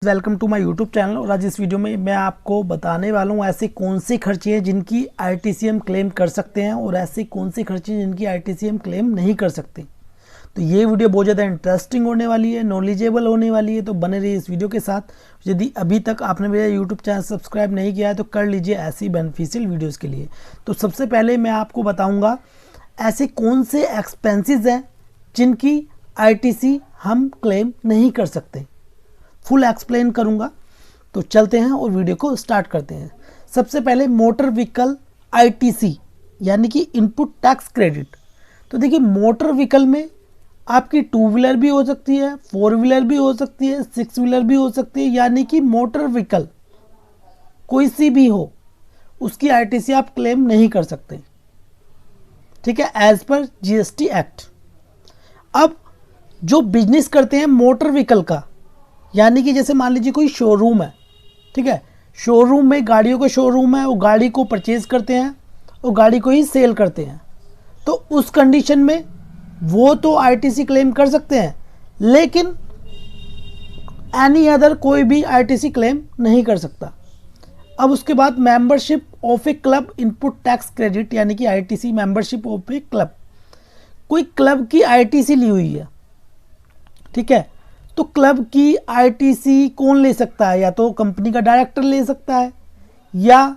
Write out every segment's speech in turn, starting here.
Welcome to my YouTube channel. और आज इस वीडियो में मैं आपको बताने वाला हूँ ऐसे कौन से खर्चे हैं जिनकी आईटीसी हम क्लेम कर सकते हैं और ऐसे कौन से खर्चे हैं जिनकी आईटीसी हम क्लेम नहीं कर सकते। तो ये वीडियो बहुत ज़्यादा इंटरेस्टिंग होने वाली है, नॉलेजेबल होने वाली है, तो बने रहिए इस वीडियो के साथ। यदि अभी तक आपने मेरा यूट्यूब चैनल सब्सक्राइब नहीं किया है तो कर लीजिए ऐसी बेनिफिशियल वीडियोज़ के लिए। तो सबसे पहले मैं आपको बताऊँगा ऐसे कौन से एक्सपेंसेस हैं जिनकी आईटीसी हम क्लेम नहीं कर सकते। फुल एक्सप्लेन करूंगा, तो चलते हैं और वीडियो को स्टार्ट करते हैं। सबसे पहले मोटर व्हीकल आईटीसी यानी कि इनपुट टैक्स क्रेडिट। तो देखिए मोटर व्हीकल में आपकी 2 व्हीलर भी हो सकती है, 4 व्हीलर भी हो सकती है, 6 व्हीलर भी हो सकती है, यानी कि मोटर व्हीकल कोई सी भी हो उसकी आईटीसी आप क्लेम नहीं कर सकते, ठीक है, एज पर जीएसटी एक्ट। अब जो बिजनेस करते हैं मोटर व्हीकल का, यानी कि जैसे मान लीजिए कोई शोरूम है, ठीक है, शोरूम में गाड़ियों का शोरूम है, वो गाड़ी को परचेज करते हैं और गाड़ी को ही सेल करते हैं, तो उस कंडीशन में वो तो आईटीसी क्लेम कर सकते हैं, लेकिन एनी अदर कोई भी आईटीसी क्लेम नहीं कर सकता। अब उसके बाद membership of A club input tax credit यानी कि ITC membership of A club. कोई क्लब की आईटीसी ली हुई है, ठीक है, तो क्लब की आईटीसी कौन ले सकता है? या तो कंपनी का डायरेक्टर ले सकता है, या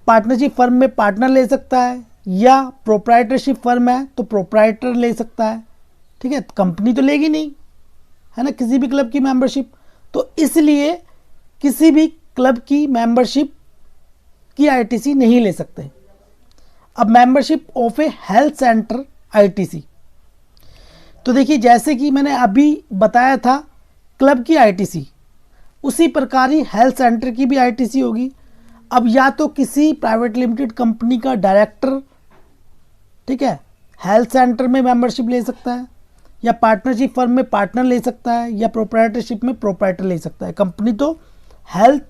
पार्टनरशिप फर्म में पार्टनर ले सकता है, या प्रोप्राइटरशिप फर्म है तो प्रोप्राइटर ले सकता है, ठीक है। कंपनी तो लेगी नहीं, है ना, किसी भी क्लब की मेंबरशिप। तो इसलिए किसी भी क्लब की मेंबरशिप की आईटीसी नहीं ले सकते। अब membership of A health centre ITC, तो देखिए जैसे कि मैंने अभी बताया था क्लब की आईटीसी, उसी प्रकार ही हेल्थ सेंटर की भी आईटीसी होगी। अब या तो किसी प्राइवेट लिमिटेड कंपनी का डायरेक्टर, ठीक है, हेल्थ सेंटर में मेंबरशिप ले सकता है, या पार्टनरशिप फर्म में पार्टनर ले सकता है, या प्रोप्राइटरशिप में प्रोप्राइटर ले सकता है। कंपनी तो हेल्थ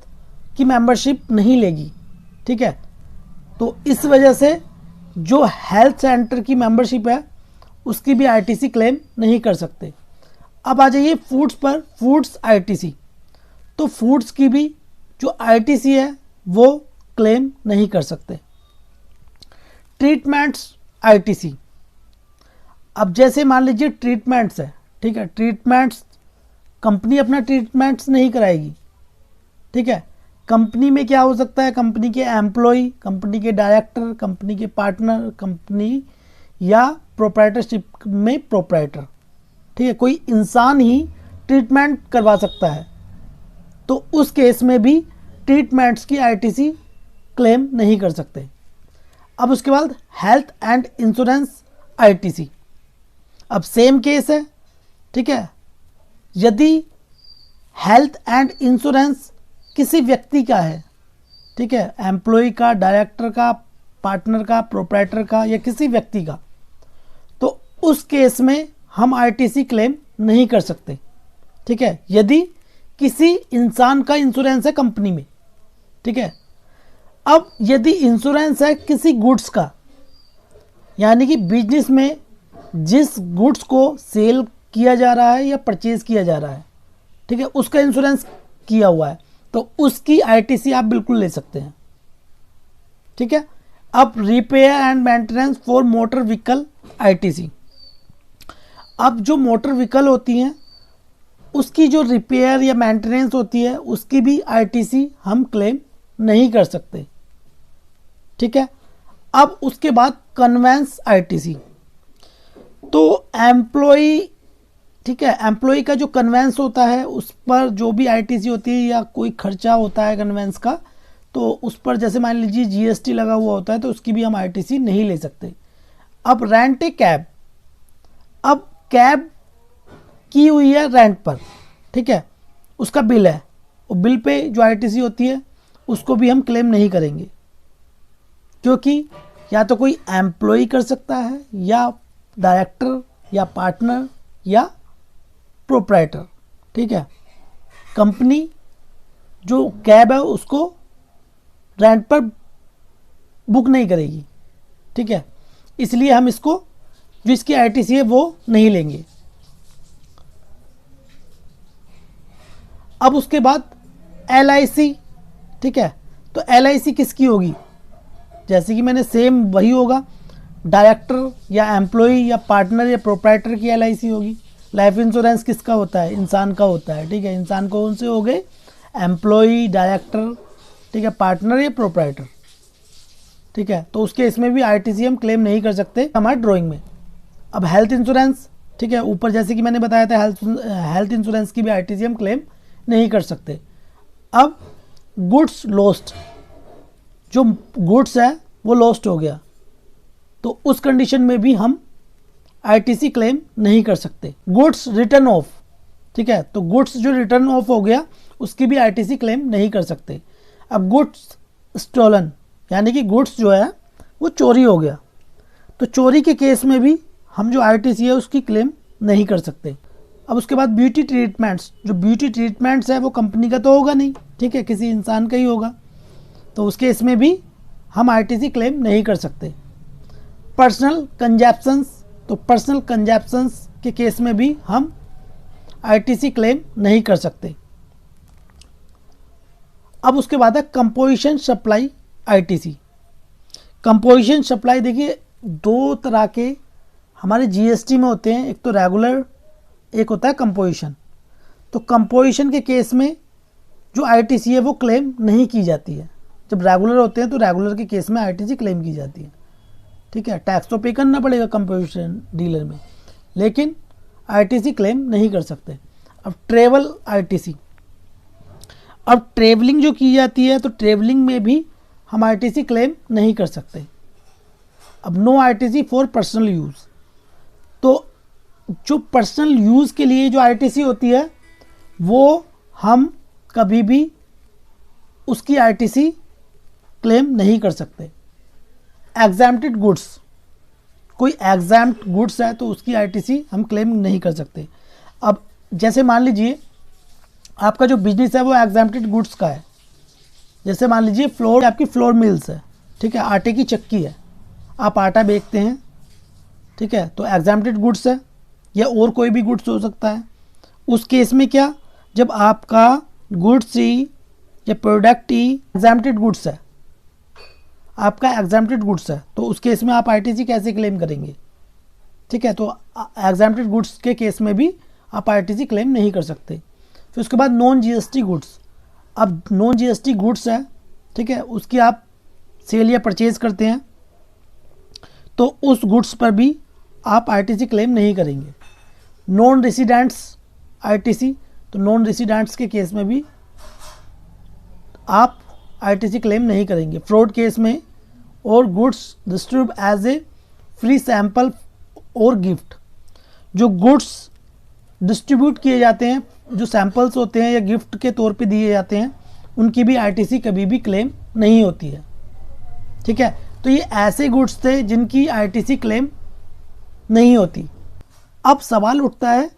की मेंबरशिप नहीं लेगी, ठीक है। तो इस वजह से जो हेल्थ सेंटर की मेंबरशिप है उसकी भी आईटीसी क्लेम नहीं कर सकते। अब आ जाइए फूड्स पर, फूड्स आईटीसी। तो फूड्स की भी जो आईटीसी है वो क्लेम नहीं कर सकते। ट्रीटमेंट्स आईटीसी, अब जैसे मान लीजिए ट्रीटमेंट्स है, ठीक है, ट्रीटमेंट्स कंपनी अपना ट्रीटमेंट्स नहीं कराएगी, ठीक है। कंपनी में क्या हो सकता है? कंपनी के एम्प्लॉय, कंपनी के डायरेक्टर, कंपनी के पार्टनर, कंपनी या प्रोप्राइटरशिप में प्रोप्राइटर, ठीक है, कोई इंसान ही ट्रीटमेंट करवा सकता है, तो उस केस में भी ट्रीटमेंट्स की आईटीसी क्लेम नहीं कर सकते। अब उसके बाद हेल्थ एंड इंश्योरेंस आईटीसी, अब सेम केस है, ठीक है। यदि हेल्थ एंड इंश्योरेंस किसी व्यक्ति का है, ठीक है, एम्प्लॉय का, डायरेक्टर का, पार्टनर का, प्रोप्राइटर का, या किसी व्यक्ति का, तो उस केस में हम आईटीसी क्लेम नहीं कर सकते, ठीक है, यदि किसी इंसान का इंश्योरेंस है कंपनी में, ठीक है। अब यदि इंश्योरेंस है किसी गुड्स का, यानी कि बिजनेस में जिस गुड्स को सेल किया जा रहा है या परचेज किया जा रहा है, ठीक है, उसका इंश्योरेंस किया हुआ है, तो उसकी आईटीसी आप बिल्कुल ले सकते हैं, ठीक है। अब repair and maintenance for motor vehicle ITC, अब जो मोटर व्हीकल होती हैं उसकी जो रिपेयर या मेंटेनेंस होती है उसकी भी आईटीसी हम क्लेम नहीं कर सकते, ठीक है। अब उसके बाद कन्वेंस आईटीसी, तो एम्प्लॉय, ठीक है, एम्प्लॉय का जो कन्वेंस होता है उस पर जो भी आईटीसी होती है या कोई खर्चा होता है कन्वेंस का, तो उस पर जैसे मान लीजिए जीएसटी लगा हुआ होता है तो उसकी भी हम आईटीसी नहीं ले सकते। अब रेंट ए कैब, अब कैब की हुई है रेंट पर, ठीक है, उसका बिल है, और बिल पे जो आईटीसी होती है उसको भी हम क्लेम नहीं करेंगे, क्योंकि या तो कोई एम्प्लॉय कर सकता है, या डायरेक्टर, या पार्टनर, या प्रोप्राइटर, ठीक है। कंपनी जो कैब है उसको रेंट पर बुक नहीं करेगी, ठीक है, इसलिए हम इसको जो इसकी आईटीसी है वो नहीं लेंगे। अब उसके बाद LIC, ठीक है, तो LIC किसकी होगी, जैसे कि मैंने सेम वही होगा, डायरेक्टर या एम्प्लॉय या पार्टनर या प्रोप्राइटर की LIC होगी। लाइफ इंश्योरेंस किसका होता है, इंसान का होता है, ठीक है, इंसान कौन से हो गए, एम्प्लॉय, डायरेक्टर, ठीक है, पार्टनर या प्रोप्राइटर, ठीक है, तो उसके इसमें भी RTC हम क्लेम नहीं कर सकते हमारे ड्राइंग में। अब हेल्थ इंश्योरेंस, ठीक है, ऊपर जैसे कि मैंने बताया था हेल्थ इंश्योरेंस की भी RTC हम क्लेम नहीं कर सकते। अब गुड्स लॉस्ट, जो गुड्स है वो लॉस्ट हो गया, तो उस कंडीशन में भी हम RTC क्लेम नहीं कर सकते। गुड्स रिटर्न ऑफ, ठीक है, तो गुड्स जो रिटर्न ऑफ हो गया उसकी भी RTC क्लेम नहीं कर सकते। अब गुड्स स्टोलन, यानी कि गुड्स जो है वो चोरी हो गया, तो चोरी के केस में भी हम जो RTC है उसकी क्लेम नहीं कर सकते। अब उसके बाद ब्यूटी ट्रीटमेंट्स, जो ब्यूटी ट्रीटमेंट्स है वो कंपनी का तो होगा नहीं, ठीक है, किसी इंसान का ही होगा, तो उसके इसमें भी हम RTC क्लेम नहीं कर सकते। पर्सनल कंजप्शंस, तो पर्सनल कंजप्शंस के केस में भी हम RTC क्लेम नहीं कर सकते। अब उसके बाद है composition supply RTC। Composition supply देखिए दो तरह के हमारे GST में होते हैं, एक तो रेगुलर, एक होता है कंपोजिशन। तो कंपोजिशन के केस में जो RTC है वो क्लेम नहीं की जाती है। जब रेगुलर होते हैं तो रेगुलर के केस में RTC क्लेम की जाती है, ठीक है, टैक्स तो पे करना पड़ेगा कंपोजिशन डीलर में, लेकिन RTC क्लेम नहीं कर सकते। अब ट्रेवल RTC, अब ट्रेवलिंग जो की जाती है तो ट्रेवलिंग में भी हम RTC क्लेम नहीं कर सकते। अब no RTC for personal use, तो जो पर्सनल यूज़ के लिए जो RTC होती है वो हम कभी भी उसकी RTC क्लेम नहीं कर सकते। एग्जैम्प्टेड गुड्स, कोई एग्जैम्प्ट गुड्स है तो उसकी RTC हम क्लेम नहीं कर सकते। अब जैसे मान लीजिए आपका जो बिजनेस है वो एग्जैम्प्टेड गुड्स का है, जैसे मान लीजिए फ्लोर, आपकी फ्लोर मिल्स है, ठीक है, आटे की चक्की है, आप आटा बेचते हैं, ठीक है, तो एग्जैम्प्टेड गुड्स है, या और कोई भी गुड्स हो सकता है। उस केस में क्या, जब आपका गुड्स ही या प्रोडक्ट ही एग्जैम्प्टेड गुड्स है, आपका एग्जैम्प्टेड गुड्स है, तो उस केस में आप RTC कैसे क्लेम करेंगे, ठीक है, तो एग्जैम्प्टेड गुड्स के केस में भी आप RTC क्लेम नहीं कर सकते। फिर उसके बाद नॉन GST गुड्स, अब नॉन GST गुड्स है, ठीक है, उसकी आप सेल या परचेज करते हैं तो उस गुड्स पर भी आप RTC क्लेम नहीं करेंगे। नॉन रेसिडेंट्स RTC, तो नॉन रेसिडेंट्स के केस में भी आप RTC क्लेम नहीं करेंगे। फ्रॉड केस में और goods distribute as a free sample और गिफ्ट, जो गुड्स डिस्ट्रीब्यूट किए जाते हैं, जो सैंपल्स होते हैं या गिफ्ट के तौर पे दिए जाते हैं, उनकी भी RTC कभी भी क्लेम नहीं होती है, ठीक है। तो ये ऐसे गुड्स थे जिनकी RTC क्लेम नहीं होती। अब सवाल उठता है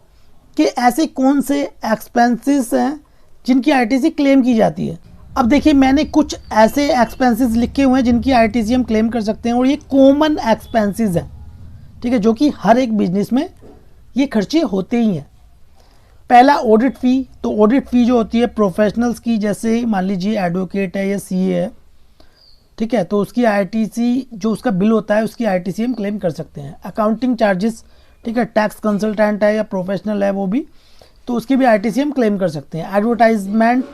कि ऐसे कौन से एक्सपेंसेस हैं जिनकी RTC क्लेम की जाती है। अब देखिए मैंने कुछ ऐसे एक्सपेंसेस लिखे हुए हैं जिनकी RTC हम क्लेम कर सकते हैं, और ये कॉमन एक्सपेंसेस हैं, ठीक है, जो कि हर एक बिजनेस में ये खर्चे होते ही हैं। पहला ऑडिट फ़ी, तो ऑडिट फ़ी जो होती है प्रोफेशनल्स की, जैसे मान लीजिए एडवोकेट है या CA है, ठीक है, तो उसकी RTC जो उसका बिल होता है उसकी RTC हम क्लेम कर सकते हैं। अकाउंटिंग चार्जेस, ठीक है, टैक्स कंसल्टेंट है या प्रोफेशनल है वो भी, तो उसकी भी RTC हम क्लेम कर सकते हैं। एडवर्टाइजमेंट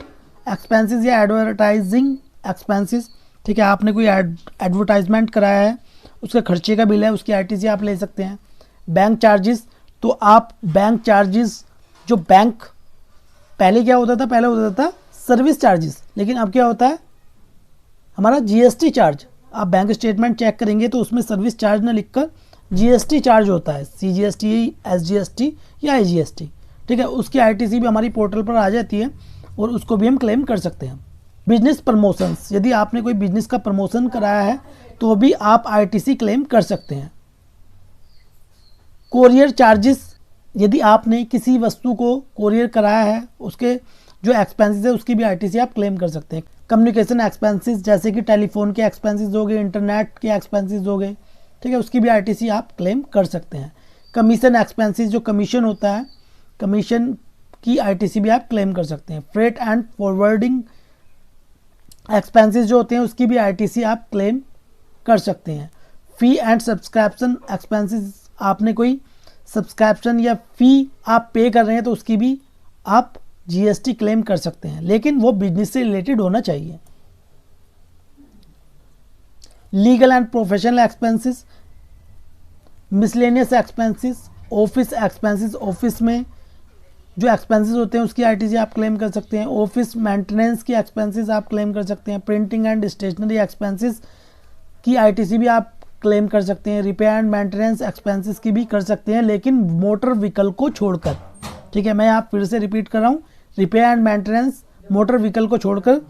एक्सपेंसेस या एडवर्टाइजिंग एक्सपेंसेस, ठीक है, आपने कोई एडवर्टाइजमेंट कराया है उसका खर्चे का बिल है, उसकी RTC आप ले सकते हैं। बैंक चार्जेस, तो आप बैंक चार्जेस, जो बैंक पहले क्या होता था, पहले होता था सर्विस चार्जेस, लेकिन अब क्या होता है हमारा GST चार्ज। आप बैंक स्टेटमेंट चेक करेंगे तो उसमें सर्विस चार्ज ना लिखकर GST चार्ज होता है, CGST, SGST या IGST, ठीक है, उसकी RTC भी हमारी पोर्टल पर आ जाती है और उसको भी हम क्लेम कर सकते हैं। बिजनेस प्रमोशंस, यदि आपने कोई बिजनेस का प्रमोशन कराया है तो भी आप RTC क्लेम कर सकते हैं। कोरियर चार्जेस, यदि आपने किसी वस्तु को कोरियर कराया है उसके जो एक्सपेंसेस है उसकी भी RTC आप क्लेम कर सकते हैं। कम्युनिकेशन एक्सपेंसेस, जैसे कि टेलीफोन के एक्सपेंसेस हो गए, इंटरनेट के एक्सपेंसेस हो गए, ठीक है, उसकी भी RTC आप क्लेम कर सकते हैं। कमीशन एक्सपेंसेस, जो कमीशन होता है, कमीशन की आईटीसी भी आप क्लेम कर सकते हैं। फ्रेट एंड फॉरवर्डिंग एक्सपेंसेस जो होते हैं उसकी भी आईटीसी आप क्लेम कर सकते हैं। फी एंड सब्सक्रिप्शन एक्सपेंसेस, आपने कोई सब्सक्रिप्शन या फी आप पे कर रहे हैं तो उसकी भी आप जीएसटी क्लेम कर सकते हैं, लेकिन वो बिजनेस से रिलेटेड होना चाहिए। Legal and professional expenses, miscellaneous expenses, office expenses, office में जो एक्सपेंसेस होते हैं उसकी आईटीसी आप क्लेम कर सकते हैं। ऑफिस मेंटेनेंस की एक्सपेंसेस आप क्लेम कर सकते हैं। प्रिंटिंग एंड स्टेशनरी एक्सपेंसेस की आईटीसी भी आप क्लेम कर सकते हैं। रिपेयर एंड मेंटेनेंस एक्सपेंसेस की भी कर सकते हैं, लेकिन मोटर व्हीकल को छोड़कर। ठीक है, मैं आप फिर से रिपीट कर रहा हूँ, repair and maintenance motor vehicle को छोड़कर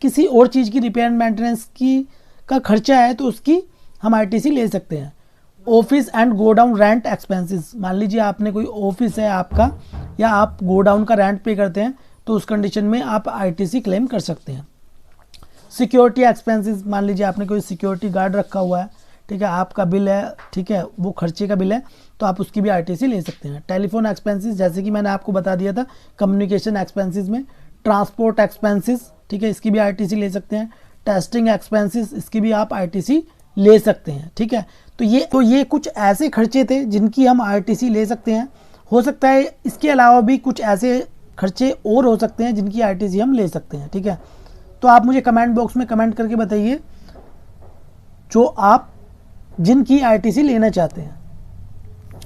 किसी और चीज़ की रिपेयर एंड मेंटेनेंस की का खर्चा है तो उसकी हम आईटीसी ले सकते हैं। Office and godown rent expenses, मान लीजिए आपने कोई ऑफिस है आपका या आप गोडाउन का रेंट पे करते हैं तो उस कंडीशन में आप आईटीसी क्लेम कर सकते हैं। सिक्योरिटी एक्सपेंसेस, मान लीजिए आपने कोई सिक्योरिटी गार्ड रखा हुआ है, ठीक है, आपका बिल है, ठीक है, वो खर्चे का बिल है तो आप उसकी भी आईटीसी ले सकते हैं। टेलीफोन एक्सपेंसेस, जैसे कि मैंने आपको बता दिया था कम्युनिकेशन एक्सपेंसेस में। ट्रांसपोर्ट एक्सपेंसेस, ठीक है, इसकी भी आईटीसी ले सकते हैं। टेस्टिंग एक्सपेंसेस, इसकी भी आप आईटीसी ले सकते हैं। ठीक है, तो ये कुछ ऐसे खर्चे थे जिनकी हम आईटीसी ले सकते हैं। हो सकता है इसके अलावा भी कुछ ऐसे खर्चे और हो सकते हैं जिनकी आईटीसी हम ले सकते हैं। ठीक है, तो आप मुझे कमेंट बॉक्स में कमेंट करके बताइए जो आप जिनकी आईटीसी लेना चाहते हैं।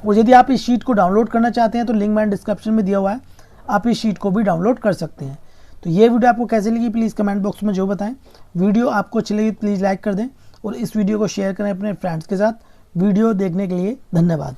और यदि आप इस शीट को डाउनलोड करना चाहते हैं तो लिंक मैंने डिस्क्रिप्शन में दिया हुआ है, आप इस शीट को भी डाउनलोड कर सकते हैं। तो ये वीडियो आपको कैसे लगी प्लीज़ कमेंट बॉक्स में जो बताएं। वीडियो आपको अच्छी लगी प्लीज़ लाइक कर दें और इस वीडियो को शेयर करें अपने फ्रेंड्स के साथ। वीडियो देखने के लिए धन्यवाद।